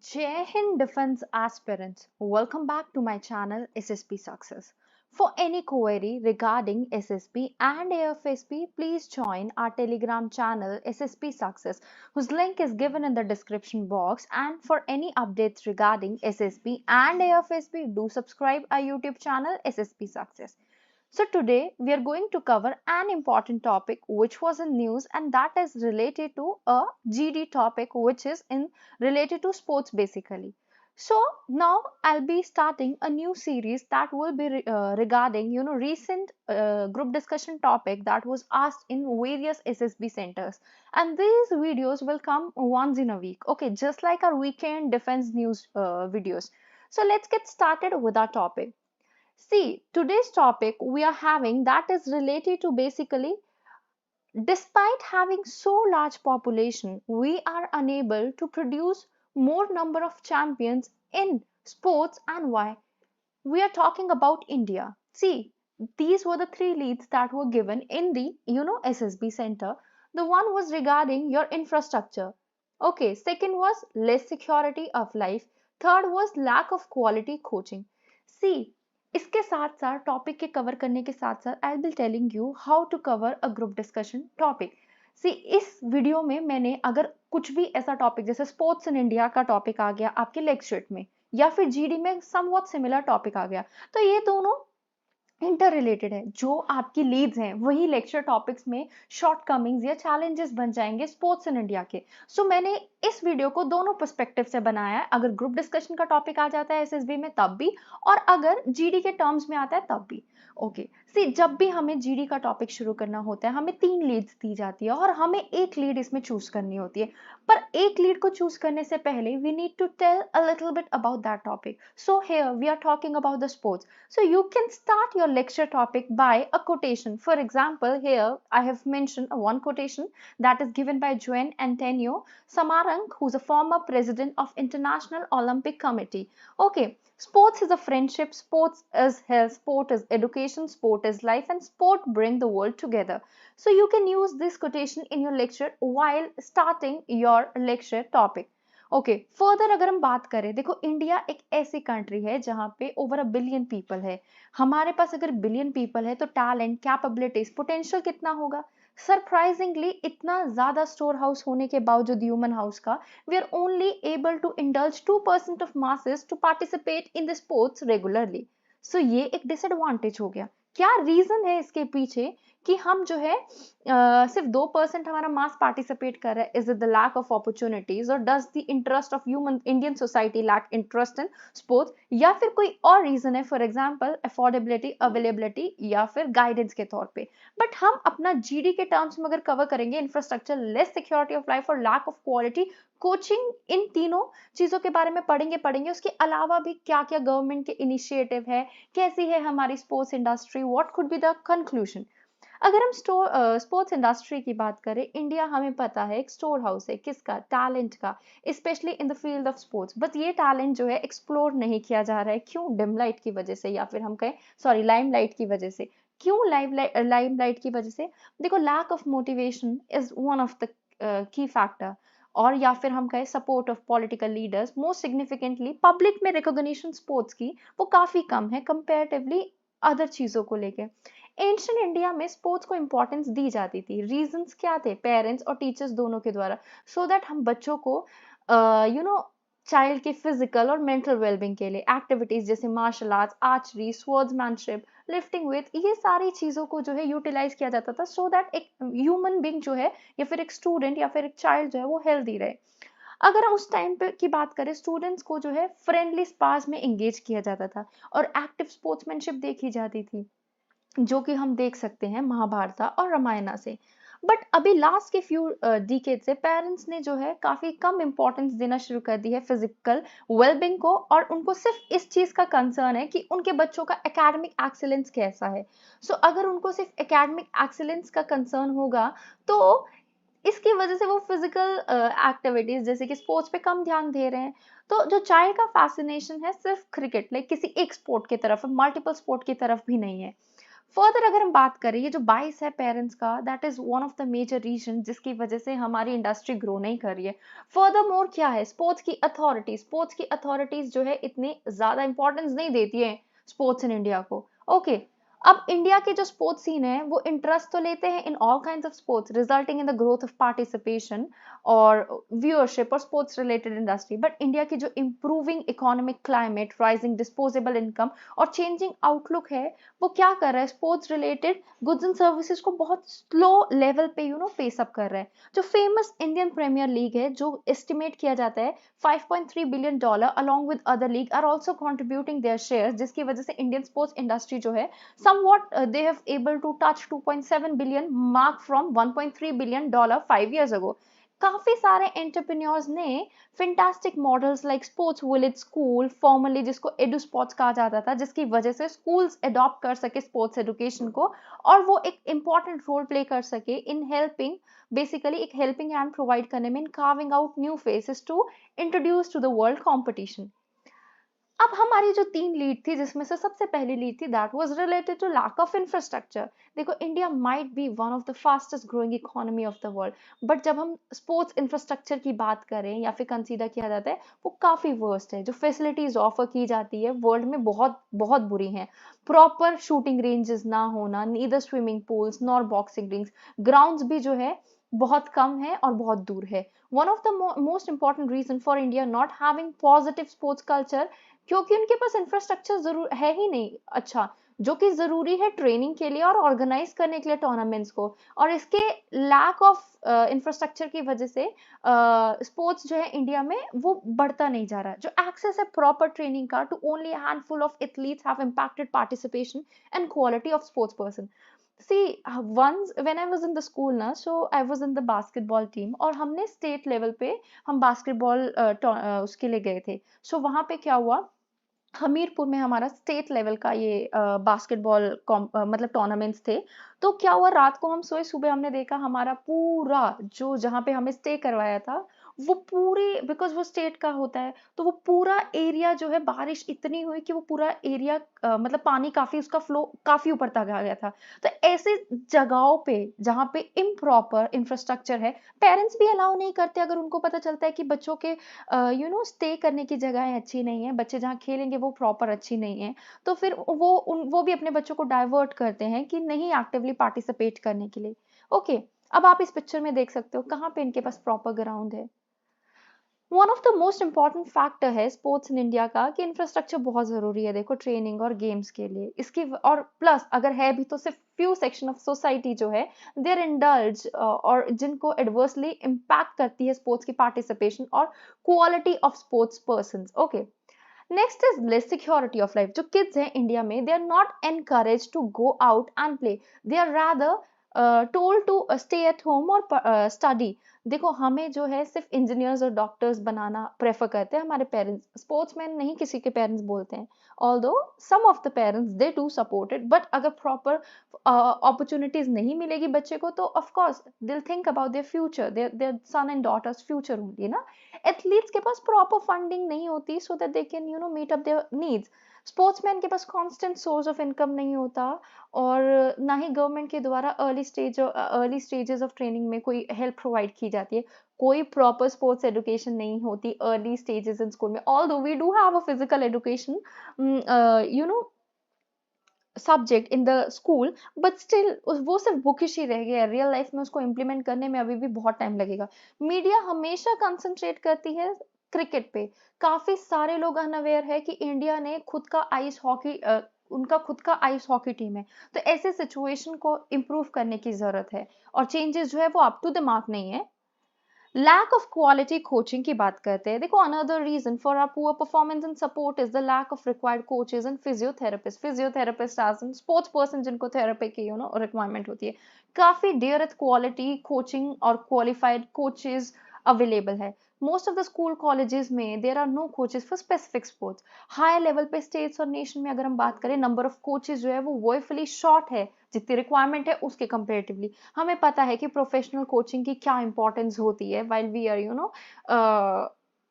Jai Hind Defense Aspirants, welcome back to my channel SSP Success. For any query regarding SSP and AFSP, please join our Telegram channel SSP Success, whose link is given in the description box. And for any updates regarding SSP and AFSP, do subscribe our YouTube channel SSP Success. So today we are going to cover an important topic which was in news, and that is related to a GD topic which is in related to sports basically. So now I'll be starting a new series that will be regarding recent group discussion topic that was asked in various SSB centers, and these videos will come once in a week. Okay, just like our weekend defense news videos. So let's get started with our topic. See, today's topic we are having that is related to basically, despite having so large population, we are unable to produce more number of champions in sports. And why? We are talking about India. See, these were the three leads that were given in the SSB center. The one was regarding your infrastructure. Okay, second was less security of life. Third was lack of quality coaching. See, इसके साथ साथ topic के cover करने के साथ साथ I will telling you how to cover a group discussion topic. See, इस video में मैंने अगर कुछ भी ऐसा टॉपिक जैसे स्पोर्ट्स इन इंडिया का टॉपिक आ गया आपके लेक्चर में, या फिर जीडी में समवॉट सिमिलर टॉपिक आ गया, तो ये दोनों इंटर रिलेटेड है. जो आपकी लीड्स हैं वही लेक्चर टॉपिक्स में शॉर्ट कमिंग्स या चैलेंजेस बन जाएंगे स्पोर्ट्स इन इंडिया के. सो मैंने इस वीडियो को दोनों पर्सपेक्टिव से बनाया है. अगर ग्रुप डिस्कशन का टॉपिक आ जाता है एसएसबी में तब भी, और अगर जीडी के टर्म्स में आता है तब भी. ओके, सी, जब भी हमें जीडी का टॉपिक शुरू करना होता है हमें 3 लीड्स दी जाती है और हमें एक लीड इसमें चूज करनी होती है. पर एक लीड को चूज करने से पहले we need to tell a little bit about that topic. So here we are talking about the sports. So you can start your lecture topic by a quotation. For example, here I have mentioned one quotation that is given by Joan Antonio Samarang, who's a former president of International Olympic Committee. Okay, sports is a friendship, sports is health, sport is education, sport is life, and sport bring the world together. So you can use this quotation in your lecture while starting your lecture topic. Okay, further अगर हम बात करें, देखो India एक ऐसी country है जहां पे ओवर अ बिलियन पीपल है. हमारे पास अगर बिलियन पीपल है तो टैलेंट, कैपेबिलिटीज, पोटेंशियल कितना होगा. सरप्राइजिंगली इतना ज्यादा स्टोर हाउस होने के बावजूद ह्यूमन हाउस का, we are only able to indulge 2% of masses to participate in the sports regularly. So ये एक डिसएडवांटेज हो गया. क्या रीजन है इसके पीछे कि हम जो है सिर्फ 2% हमारा मास पार्टिसिपेट कर रहा है. Is it the lack of opportunities, और does the interest of human Indian society lack interest in sports, या फिर कोई और रीजन है, फॉर एग्जांपल अफोर्डेबिलिटी, अवेलेबिलिटी, या फिर गाइडेंस के तौर पे. बट हम अपना जीडी के टर्म्स में अगर कवर करेंगे infrastructure, less security of life और लैक ऑफ क्वालिटी कोचिंग, इन तीनों चीजों के बारे में पढ़ेंगे. उसके अलावा भी क्या क्या गवर्नमेंट के इनिशिएटिव है, कैसी है हमारी sports industry, what could be the conclusion. अगर हम स्पोर्ट्स इंडस्ट्री की बात करें, इंडिया हमें पता है एक स्टोर हाउस है किसका, टैलेंट का, specially in the field of sports. But ये टैलेंट जो है एक्सप्लोर नहीं किया जा रहा है. क्यों? डिमलाइट की वजह से, या फिर हम कहें सॉरी लाइमलाइट की वजह से. क्यों लाइमलाइट की वजह से? देखो, lack of motivation is one of the key factor, और या फिर हम कहें support of political leaders. Most significantly public में रिकॉग्निशन स्पोर्ट्स की वो काफी कम है कंपेरेटिवली अदर चीजों को लेके. एंशियंट इंडिया में स्पोर्ट्स को इंपॉर्टेंस दी जाती थी. रीजंस क्या थे? पेरेंट्स और टीचर्स दोनों के द्वारा, सो दैट हम बच्चों को चाइल्ड के फिजिकल और मेंटल वेलबींग के लिए एक्टिविटीज जैसे martial arts, archery, swordsmanship, lifting weight, ये सारी चीजों को जो है यूटिलाइज किया जाता था, सो दैट एक ह्यूमन बींग जो है, या फिर एक स्टूडेंट या फिर एक चाइल्ड जो है वो हेल्दी रहे. अगर हम उस टाइम पे की बात करें, स्टूडेंट्स को जो है फ्रेंडली स्पार्स में एंगेज किया जाता था और एक्टिव स्पोर्ट्समैनशिप देखी जाती थी, जो कि हम देख सकते हैं महाभारत और रामायणा से. बट अभी लास्ट के फ्यू डिकेड से पेरेंट्स ने जो है काफी कम इंपॉर्टेंस देना शुरू कर दी है फिजिकल वेलबींग को, और उनको सिर्फ इस चीज का कंसर्न है कि उनके बच्चों का एकेडमिक एक्सीलेंस कैसा है. सो अगर उनको सिर्फ एकेडमिक एक्सीलेंस का कंसर्न होगा तो इसकी वजह से वो फिजिकल एक्टिविटीज जैसे कि स्पोर्ट्स पे कम ध्यान दे रहे हैं. तो जो चाइल्ड का फैसिनेशन है सिर्फ क्रिकेट लाइक किसी एक स्पोर्ट की तरफ, मल्टीपल स्पोर्ट की तरफ भी नहीं है. फर्दर अगर हम बात करें, ये जो बाइस है पेरेंट्स का, that is one of the major reason जिसकी वजह से हमारी इंडस्ट्री ग्रो नहीं कर रही है। फर्दर मोर क्या है, स्पोर्ट्स की अथॉरिटीज जो है इतनी ज्यादा इंपॉर्टेंस नहीं देती है स्पोर्ट्स इन इंडिया को। ओके, अब इंडिया के जो स्पोर्ट्स सीन है वो इंटरेस्ट तो लेते हैं in all kind of sports, resulting in the growth of participation और व्यूअरशिप और sports related industry, but India की जो improving economic climate, rising disposable income और चेंजिंग आउटलुक है, वो क्या कर रहा है, sports related goods and services को बहुत स्लो लेवल पे पेस अप कर रहा है। जो फेमस इंडियन प्रीमियर लीग है, जो एस्टिमेट किया जाता है $5.3 billion along with other league are also contributing there shares, जिसकी वजह से इंडियन स्पोर्ट्स इंडस्ट्री जो है somewhat they have able to touch 2.7 billion mark from 1.3 billion dollar 5 years ago। काफी सारे एंटरप्रेन्योर्स ने fantastic models like sports village school, formally जिसको edu sports कहा जाता था, जिसकी वजह से स्कूल्स अडॉप्ट कर सके स्पोर्ट्स एजुकेशन को और वो एक इंपॉर्टेंट रोल प्ले कर सके इन हेल्पिंग, बेसिकली एक हेल्पिंग हैंड प्रोवाइड करने में, in carving out new faces to introduce to the world competition. अब हमारी जो 3 लीड थी, जिसमें से सबसे पहली लीड थी that was related to lack of infrastructure. देखो, India might be one of the fastest growing economy of the world, but जब हम स्पोर्ट्स इंफ्रास्ट्रक्चर की बात करें या फिर कंसीडर किया जाता है, वो काफी वर्स्ट है। जो फैसिलिटीज ऑफर की जाती है वर्ल्ड में बहुत बहुत बुरी हैं। प्रॉपर शूटिंग रेंजेस ना होना, neither swimming pools nor boxing rings, grounds भी जो है बहुत कम है और बहुत दूर है। One of the most important reason for India not having positive sports culture, क्योंकि उनके पास इंफ्रास्ट्रक्चर जरूर है ही नहीं अच्छा, जो कि जरूरी है ट्रेनिंग के लिए और ऑर्गेनाइज करने के लिए टूर्नामेंट्स को। और इसके लैक ऑफ इंफ्रास्ट्रक्चर की वजह से स्पोर्ट्स जो है इंडिया में वो बढ़ता नहीं जा रहा है। जो एक्सेस है प्रॉपर ट्रेनिंग का to only handful of athletes have impacted participation and quality of sports person. See, once when I was in the school ना, so I was in the basketball team और हमने state level पे हम basketball उसके लिए गए थे। सो वहां पे क्या हुआ, हमीरपुर में हमारा स्टेट लेवल का ये बास्केटबॉल मतलब टूर्नामेंट्स थे। तो क्या हुआ, रात को हम सोए, सुबह हमने देखा हमारा पूरा जो जहाँ पे हमें स्टे करवाया था, वो पूरी, बिकॉज वो स्टेट का होता है, तो वो पूरा एरिया जो है, बारिश इतनी हुई कि वो पूरा एरिया मतलब पानी काफी, उसका फ्लो काफी ऊपर तक आ गया था। तो ऐसे जगहों पे जहाँ पे इम्प्रॉपर इंफ्रास्ट्रक्चर है, पेरेंट्स भी अलाउ नहीं करते अगर उनको पता चलता है कि बच्चों के स्टे करने की जगहें अच्छी नहीं है, बच्चे जहाँ खेलेंगे वो प्रॉपर अच्छी नहीं है, तो फिर वो भी अपने बच्चों को डाइवर्ट करते हैं कि नहीं एक्टिवली पार्टिसिपेट करने के लिए। ओके, अब आप इस पिक्चर में देख सकते हो कहाँ पे इनके पास प्रॉपर ग्राउंड है। One of the most important factor है स्पोर्ट्स इन इंडिया का कि इंफ्रास्ट्रक्चर बहुत जरूरी है, देखो ट्रेनिंग और गेम्स के लिए। इसकी और प्लस अगर है भी तो सिर्फ फ्यू सेक्शन ऑफ सोसाइटी जो है देर इंडल्ज और जिनको एडवर्सली इम्पैक्ट करती है स्पोर्ट्स की पार्टिसिपेशन और quality of sports person. Okay, next is less security of life. जो किड्स हैं इंडिया में, they are not encourage to go out and play, they are rather told to stay at home और study. देखो, हमें जो है सिर्फ engineers और डॉक्टर्स बनाना प्रेफर करते हैं हमारे पेरेंट्स, स्पोर्ट्समैन नहीं किसी के पेरेंट्स बोलते हैं। Although some of the parents they do support it, but अगर प्रॉपर अपॉर्चुनिटीज नहीं मिलेगी बच्चे को, तो of course they'll think about their future, their son and daughters future only ना। एथलीट्स के पास प्रॉपर फंडिंग नहीं होती so that they can meet up their needs. Sportsman के पास कांस्टेंट सोर्स ऑफ इनकम नहीं होता, और ना ही गवर्नमेंट के द्वारा अर्ली स्टेजेस ऑफ ट्रेनिंग में कोई हेल्प प्रोवाइड की जाती है। कोई प्रॉपर स्पोर्ट्स एजुकेशन नहीं होती अर्ली स्टेजेस इन स्कूल में, although we do have a physical education subject in the school, but still वो सिर्फ बुकिश ही रह गया। रियल लाइफ में उसको इम्प्लीमेंट करने में अभी भी बहुत टाइम लगेगा। मीडिया हमेशा कंसंट्रेट करती है क्रिकेट पे। काफी सारे लोग अनअवेयर है कि इंडिया ने खुद का आइस हॉकी उनका खुद का आइस हॉकी टीम है। तो ऐसे सिचुएशन को इम्प्रूव करने की जरूरत है और चेंजेस जो है वो अप टू द मार्क नहीं है। लैक ऑफ क्वालिटी कोचिंग की बात करते हैं। देखो, another reason for our poor performance and support is the lack of required coaches and physiotherapist as sports person जिनको थेरेपी की रिक्वायरमेंट होती है। काफी डियर क्वालिटी कोचिंग और क्वालिफाइड कोचेस अवेलेबल है। Most of the school colleges में there are no coaches for specific sports. High level पे states और नेशन में अगर हम बात करें, नंबर ऑफ कोचेस जो है वो वोफुली शॉर्ट है जितनी रिक्वायरमेंट है उसके कंपेरेटिवली। हमें पता है कि प्रोफेशनल कोचिंग की क्या इंपॉर्टेंस होती है while we are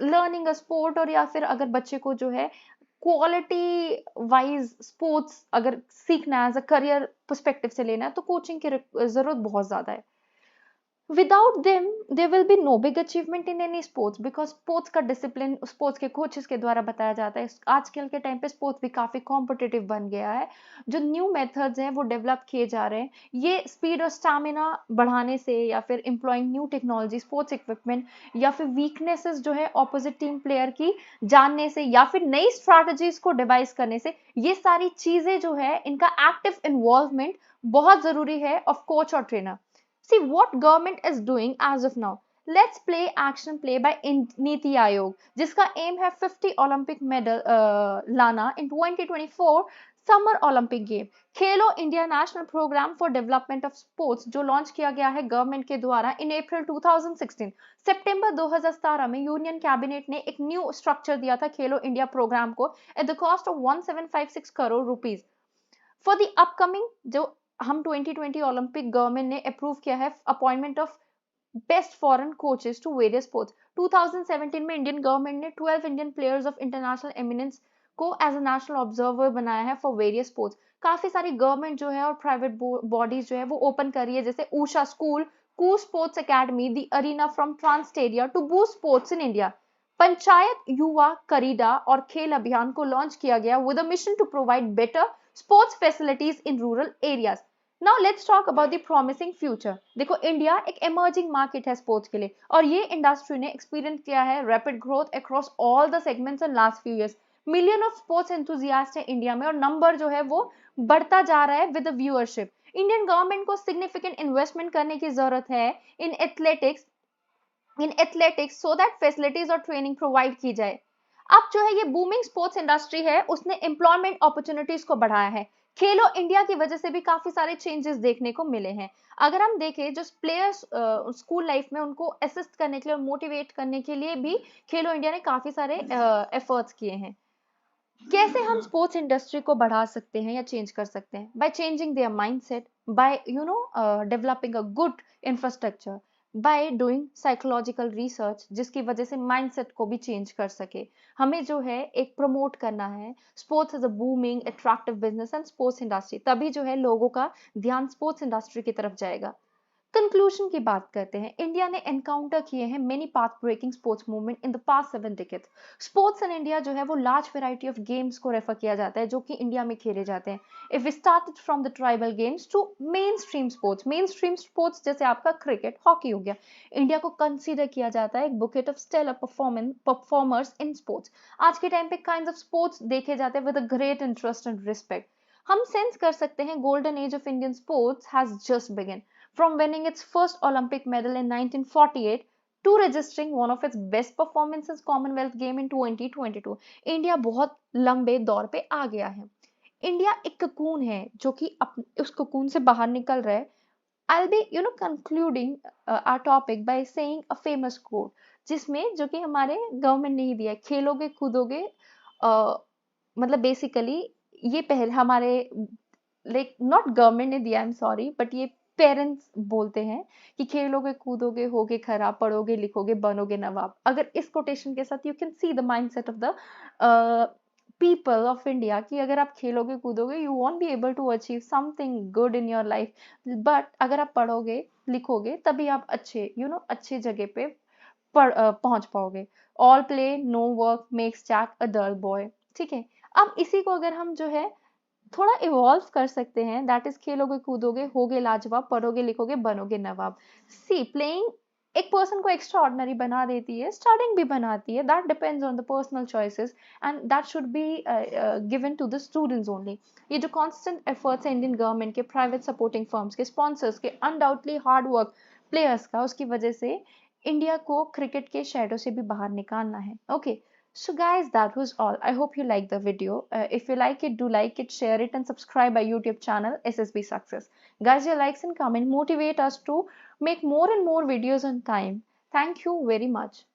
learning a sport, और या फिर अगर बच्चे को जो है क्वालिटी वाइज स्पोर्ट्स अगर सीखना है एज अ करियर पर्सपेक्टिव से लेना है तो कोचिंग की जरूरत बहुत ज्यादा है। Without them there will be no big achievement in any sports because sports का डिसिप्लिन स्पोर्ट्स के कोचेस के द्वारा बताया जाता है। आजकल के टाइम पे स्पोर्ट्स भी काफी कॉम्पिटिटिव बन गया है। जो न्यू मेथड्स हैं वो डेवलप किए जा रहे हैं। ये स्पीड और स्टैमिना बढ़ाने से या फिर employing new technology sports equipment या फिर वीकनेसेस जो है ऑपोजिट टीम प्लेयर की जानने से या फिर नई स्ट्रैटेजीज को डिवाइस करने से, ये सारी चीजें जो है इनका एक्टिव इन्वॉल्वमेंट बहुत जरूरी है ऑफ कोच और trainer. See what government is doing as of now. Let's play action play by NITI Aayog जिसका एम है 50 ओलंपिक मेडल लाना in 2024 summer Olympic game. Khelo India national program for development of sports जो launch किया गया है government के द्वारा इन अप्रैल 2016। सितंबर 2017 में यूनियन कैबिनेट ने एक न्यू स्ट्रक्चर दिया था खेलो इंडिया प्रोग्राम को at the cost of 1756 crore rupees for the upcoming. जो हम 2020 ओलंपिक गवर्नमेंट ने अप्रूव किया है appointment of best foreign coaches to various sports. 2017 में इंडियन गवर्नमेंट ने 12 Indian players of international eminence को एज अ नेशनल ऑब्जर्वर बनाया है फॉर वेरियस स्पोर्ट्स। काफी सारी गवर्नमेंट जो है और प्राइवेट बॉडीज जो है वो ओपन कर रही है, जैसे ऊषा स्कूल, कू sports academy, the arena from Transstadia to boost sports in India. Panchayat Yuva Krida और खेल अभियान को लॉन्च किया गया with a mission to provide better sports facilities in rural areas. Now let's talk about the promising future. देखो India एक emerging market है sports के लिए और ये इंडस्ट्री ने एक्सपीरियंस किया है rapid growth across all the segments in last few years. Million of sports enthusiast है इंडिया में और नंबर जो है वो बढ़ता जा रहा है with the viewership. Indian government को सिग्निफिकेंट इन्वेस्टमेंट करने की जरूरत है in athletics so that facilities और ट्रेनिंग प्रोवाइड की जाए। अब जो है ये बूमिंग स्पोर्ट्स इंडस्ट्री है उसने एम्प्लॉयमेंट अपॉर्चुनिटीज को बढ़ाया है। खेलो इंडिया की वजह से भी काफी सारे चेंजेस देखने को मिले हैं। अगर हम देखें जो प्लेयर्स स्कूल लाइफ में उनको असिस्ट करने के लिए और मोटिवेट करने के लिए भी खेलो इंडिया ने काफी सारे एफर्ट्स किए हैं। कैसे हम स्पोर्ट्स इंडस्ट्री को बढ़ा सकते हैं या चेंज कर सकते हैं? By changing their mindset, by developing a good infrastructure, by doing psychological research जिसकी वजह से माइंडसेट को भी चेंज कर सके। हमें जो है एक प्रमोट करना है sports as a booming attractive business and sports industry, तभी जो है लोगों का ध्यान स्पोर्ट्स इंडस्ट्री की तरफ जाएगा। कंक्लूजन की बात करते हैं। इंडिया ने एनकाउंटर किए हैं many path breaking sports movement in the past 7 decades. Sports in India जो है वो लार्ज वैरायटी ऑफ गेम्स को रेफर किया जाता है जो कि इंडिया में खेले जाते हैं। If we started from the tribal games to main stream sports जैसे आपका क्रिकेट, हॉकी हो गया, इंडिया को कंसीडर किया जाता है एक bouquet of stellar performers in sports. आज के टाइम पे काइंड ऑफ स्पोर्ट्स देखे जाते हैं with a great interest and respect. हम सेंस कर सकते हैं golden age of Indian sports has just begin. From winning its first Olympic medal in 1948 to registering one of its best performances Commonwealth game in 2022, India बहुत लंबे दौर पे आ गया है। इंडिया एक ककून है जो कि उस ककून से बाहर निकल रहा है। I'll be concluding our topic by saying a famous quote जिसमें जो कि हमारे गवर्नमेंट ने ही दिया है, खेलोगे कूदोगे मतलब बेसिकली ये पहले हमारे लाइक नॉट गवर्नमेंट ने दिया, आई एम सॉरी, बट ये पेरेंट्स बोलते हैं कि खेलोगे कूदोगे होगे खराब, पढ़ोगे लिखोगे बनोगे नवाब। अगर इस कोटेशन के साथ you can see the mindset of the people of India कि अगर आप खेलोगे कूदोगे you won't be able to achieve something good in your life, but अगर आप पढ़ोगे लिखोगे तभी आप अच्छे अच्छे जगह पे पहुंच पाओगे। All play no work makes Jack a dull boy. ठीक है, अब इसी को अगर हम जो है थोड़ा इवॉल्व कर सकते हैं, दैट इज खेलोगे कूदोगे होगे लाजवाब, पढ़ोगे लिखोगे बनोगे नवाब। सी प्लेइंग एक पर्सन को एक्स्ट्रा ऑर्डिनरी बना देती है, स्टार्टिंग भी बनाती है, that depends on the personal choices and that should be given to the students only. ये जो कॉन्स्टेंट एफर्ट्स है इंडियन गवर्नमेंट के, प्राइवेट सपोर्टिंग फर्म्स के, स्पॉन्सर्स के, अनडाउटली हार्ड वर्क प्लेयर्स का, उसकी वजह से इंडिया को क्रिकेट के शैडो से भी बाहर निकालना है। Okay, so guys, that was all. I hope you liked the video. If you like it, do like it, share it and subscribe our YouTube channel SSB Success. Guys, your likes and comment motivate us to make more and more videos on time. Thank you very much.